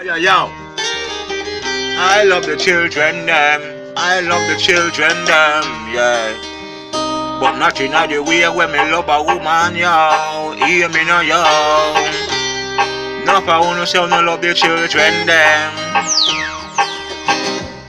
Yo, yo, I love the children, them. I love the children, them, yeah. But not in the way when me love a woman, yo. Hear me now, yo. Not I wanna say no love the children, them.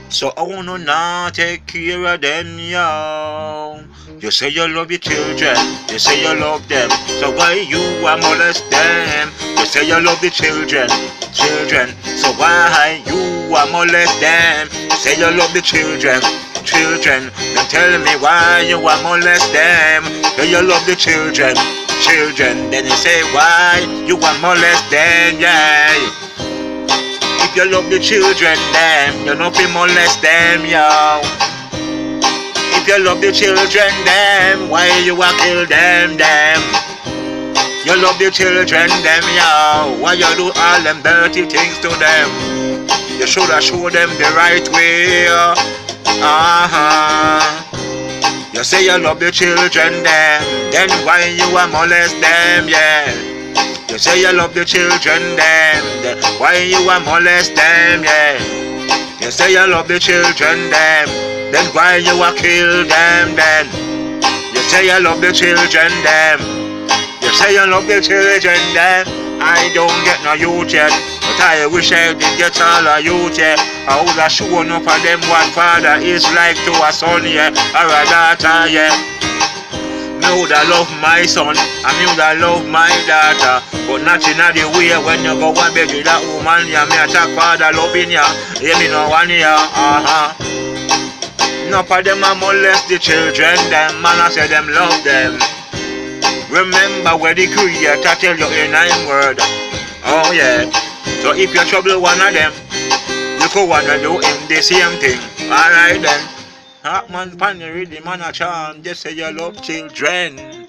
So I wanna not take care of them, yo. You say you love your children, you say you love them. So why you a molest them? You say you love the children, children. So why you a molest them? You say you love the children, children. Then tell me why you a molest them? Do you love the children, children? Then you say why you a molest them, yeah. If you love the children, them, you not be molest them, yo. If you love the children, them, why you a kill them, them? You love the children, them, yo. Why you do all them dirty things to them? You shoulda show them the right way, You say you love the children, them, then why you a molest them, yeah? You say you love the children, them, then why you a molest them, yeah? You say you love the children, them, then why you a kill them, then? You say you love the children, them. You say you love the children, them. I don't get no youth yet, but I wish I did get all a youth yet. I would have shown up for them what father is like to a son, yeah, or a daughter, yeah. Me woulda love my son, and me woulda love my daughter, but not in the way when you go and beg with that woman, yeah. Me attack father loving ya, yeah, me no one ya, Enough of them a molest the children, them man I say them love them. Remember where the creator tell you in nine word, oh yeah. So if you trouble one of them, you could wanna do him the same thing, alright then. Hot man pan the rhythm man a charm, just say you love children.